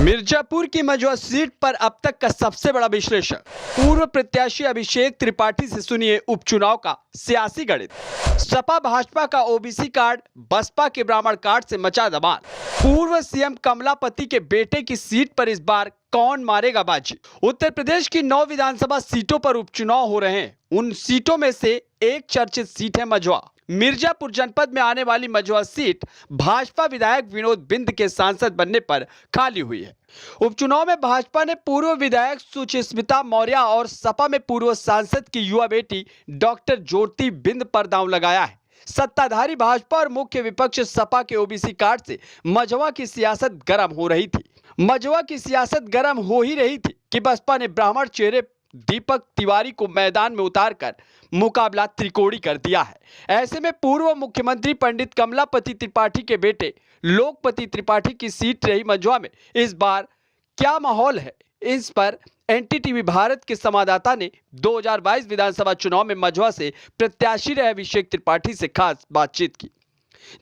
मिर्जापुर की मझवा सीट पर अब तक का सबसे बड़ा विश्लेषण। पूर्व प्रत्याशी अभिषेक त्रिपाठी से सुनिए उपचुनाव का सियासी गणित। सपा भाजपा का ओबीसी कार्ड, बसपा के ब्राह्मण कार्ड से मचा धमाल। पूर्व सीएम कमलापति के बेटे की सीट पर इस बार कौन मारेगा बाजी। उत्तर प्रदेश की 9 विधानसभा सीटों पर उपचुनाव हो रहे हैं। उन सीटों में से एक चर्चित सीट है मझवा। मिर्जापुर जनपद में आने वाली मझवा सीट भाजपा विधायक विनोद बिंद के सांसद बनने पर खाली हुई है। उपचुनाव में भाजपा ने पूर्व विधायक सुचिस्मिता मौर्य और सपा में पूर्व सांसद की युवा बेटी डॉक्टर ज्योति बिंद पर दांव लगाया है। सत्ताधारी भाजपा और मुख्य विपक्ष सपा के ओबीसी कार्ड से मझवा की सियासत गर्म हो रही थी। मझवा की सियासत गर्म हो ही रही थी कि बसपा ने ब्राह्मण चेहरे दीपक तिवारी को मैदान में उतारकर मुकाबला त्रिकोणी कर दिया है। ऐसे में पूर्व मुख्यमंत्री पंडित कमलापति त्रिपाठी के बेटे लोकपति त्रिपाठी की सीट रही मझवा में इस बार क्या माहौल है, इस पर एनडीटीवी भारत के संवाददाता ने 2022 विधानसभा चुनाव में मझवा से प्रत्याशी रहे अभिषेक त्रिपाठी से खास बातचीत की,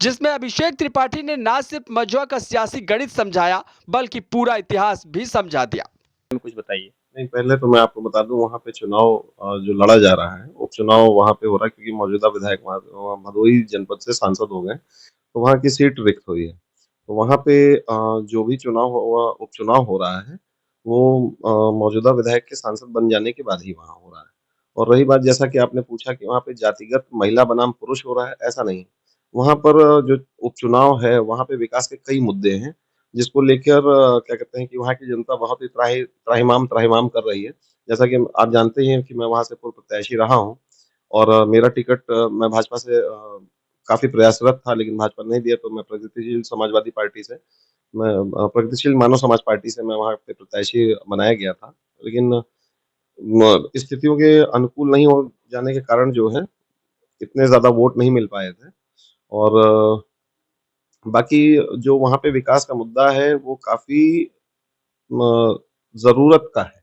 जिसमें अभिषेक त्रिपाठी ने न सिर्फ मझवा का सियासी गणित समझाया बल्कि पूरा इतिहास भी समझा दिया। कुछ बताइए। नहीं, पहले तो मैं आपको बता दूं, वहाँ पे चुनाव जो लड़ा जा रहा है, उपचुनाव वहाँ पे हो रहा है क्योंकि मौजूदा विधायक भदोही जनपद से सांसद हो गए, तो वहाँ की सीट रिक्त हुई है। तो वहाँ पे जो भी चुनाव हुआ, उपचुनाव हो रहा है, वो मौजूदा विधायक के सांसद बन जाने के बाद ही वहाँ हो रहा है। और रही बात, जैसा कि आपने पूछा कि वहाँ पे जातिगत महिला बनाम पुरुष हो रहा है, ऐसा नहीं है। वहाँ पर जो उपचुनाव है, वहाँ पे विकास के कई मुद्दे हैं, जिसको लेकर क्या कहते हैं कि वहाँ की जनता बहुत ही त्राहिमाम कर रही है। जैसा कि आप जानते ही हैं कि मैं वहाँ से पूर्व प्रत्याशी रहा हूँ और मेरा टिकट मैं भाजपा से काफ़ी प्रयासरत था, लेकिन भाजपा ने नहीं दिया, तो मैं प्रगतिशील समाजवादी पार्टी से मैं प्रगतिशील मानव समाज पार्टी से मैं वहाँ पे प्रत्याशी बनाया गया था। लेकिन स्थितियों के अनुकूल नहीं हो जाने के कारण जो है, इतने ज़्यादा वोट नहीं मिल पाए थे। और बाकी जो वहाँ पे विकास का मुद्दा है, वो काफ़ी ज़रूरत का है।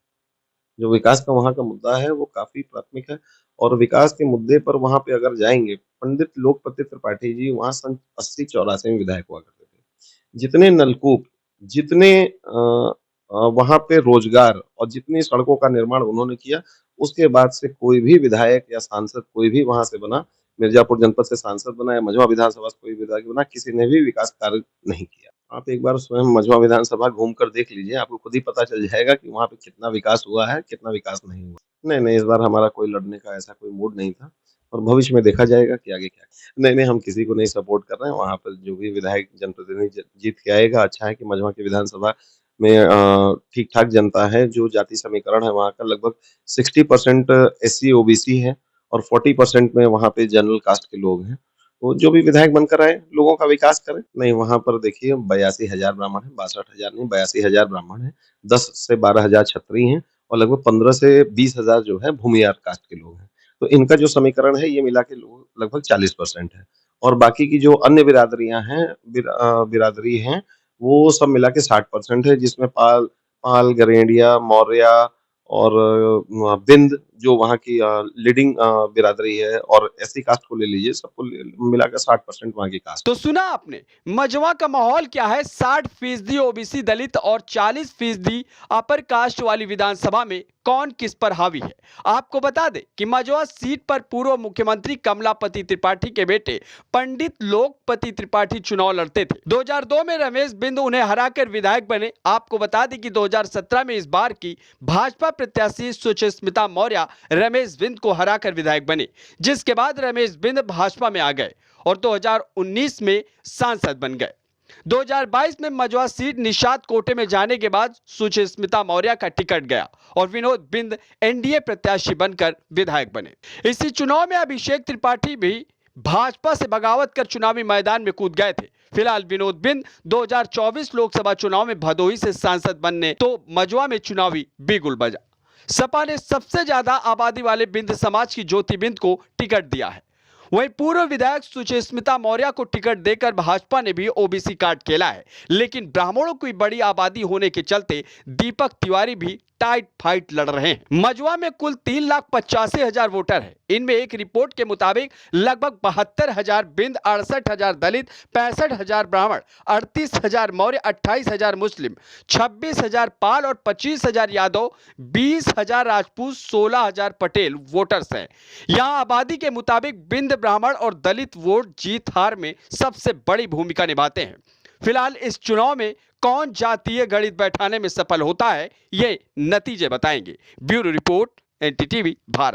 जो विकास का वहाँ का मुद्दा है, वो काफ़ी प्राथमिक है और विकास के मुद्दे पर वहाँ पे अगर जाएँगे, पंडित लोकपति त्रिपाठी जी वहाँ सन 80-84 में विधायक हुआ करते थे। जितने नलकूप, जितने वहाँ पे रोजगार और जितनी सड़कों का निर्माण उन्होंने किया, उसके बाद से कोई भी विधायक या सांसद कोई भी वहाँ से बना, मिर्जापुर जनपद से सांसद बना या मझवा विधानसभा से कोई विधायक बना, किसी ने भी विकास कार्य नहीं किया। आप एक बार स्वयं मझवा विधानसभा घूम कर देख लीजिए, आपको खुद ही पता चल जाएगा कि वहाँ पे कितना विकास हुआ है, कितना विकास नहीं हुआ। नहीं, नहीं, इस बार हमारा कोई लड़ने का ऐसा कोई मूड नहीं था और भविष्य में देखा जाएगा कि आगे क्या है। नहीं, नहीं, हम किसी को नहीं सपोर्ट कर रहे हैं, वहाँ पर जो भी विधायक जनप्रतिनिधि जीत के आएगा, अच्छा है कि मझवा की विधानसभा में ठीक-ठाक जनता है। जो जाति समीकरण है वहाँ का लगभग 60% एससी, ओबीसी है और 40% में वहाँ पे जनरल कास्ट के लोग हैं। वो जो भी विधायक बनकर आए, लोगों का विकास करें। नहीं, वहाँ पर देखिए 82,000 ब्राह्मण हैं, 62,000 नहीं 82,000 ब्राह्मण हैं, 10 से 12,000 क्षत्रिय हैं और लगभग 15 से 20,000 जो है भूमिहार कास्ट के लोग हैं। तो इनका जो समीकरण है, ये मिला के लोग लगभग 40% है और बाकी की जो अन्य बिरादरियाँ हैं, बिरादरी हैं, वो सब मिला के 60% है, जिसमें पाल, गरेड़िया, मौर्य और बिंद जो वहाँ की लीडिंग बिरादरी है और एससी कास्ट को ले लीजिए, सबको मिलाकर 60% वहाँ की कास्ट। तो सुना आपने मझवा का माहौल क्या है। 60% ओबीसी दलित और 40% अपर कास्ट वाली विधानसभा में कौन किस पर हावी है। आपको बता दें कि मझवा सीट पर पूर्व मुख्यमंत्री कमलापति त्रिपाठी के बेटे पंडित लोकपति त्रिपाठी चुनाव लड़ते थे। 2002 में रमेश बिंद उन्हें हराकर विधायक बने। आपको बता दें कि 2017 में इस बार की भाजपा प्रत्याशी सुचिस्मिता मौर्य रमेश बिंद को हराकर विधायक बने, जिसके बाद रमेश बिंद भाजपा में आ गए और 2019 में सांसद बन गए। 2022 में मझवा सीट निषाद कोटे में जाने के बाद सुचिस्मिता मौर्य का टिकट गया और विनोद बिंद एनडीए प्रत्याशी बनकर विधायक बने। इसी चुनाव में अभिषेक त्रिपाठी भी भाजपा से बगावत कर चुनावी मैदान में कूद गए थे। फिलहाल विनोद बिंद 2024 लोकसभा चुनाव में भदोही से सांसद बनने तो मझवा में चुनावी बिगुल बजा। सपा ने सबसे ज्यादा आबादी वाले बिंद समाज की ज्योति बिंद को टिकट दिया है। वहीं पूर्व विधायक सुचिस्मिता मौर्य को टिकट देकर भाजपा ने भी ओबीसी कार्ड खेला है, लेकिन ब्राह्मणों की बड़ी आबादी होने के चलते दीपक तिवारी भी टाइट फाइट लड़ रहे हैं। मजवा में कुल 3,85,000 वोटर हैं। इनमें एक रिपोर्ट के मुताबिक लगभग 72,000 बिंद, 68,000 दलित, 65,000 ब्राह्मण, 38,000 मौर्य, 28,000 मुस्लिम, 26,000 पाल और 25,000 यादव, 20,000 राजपूत, 16,000 पटेल वोटर्स हैं। यहां आबादी के मुताबिक बिंद, ब्राह्मण और दलित वोट जीत हार में सबसे बड़ी भूमिका निभाते हैं। फिलहाल इस चुनाव में कौन जातीय गणित बैठाने में सफल होता है, ये नतीजे बताएंगे। Bureau report, NDTV Bharat.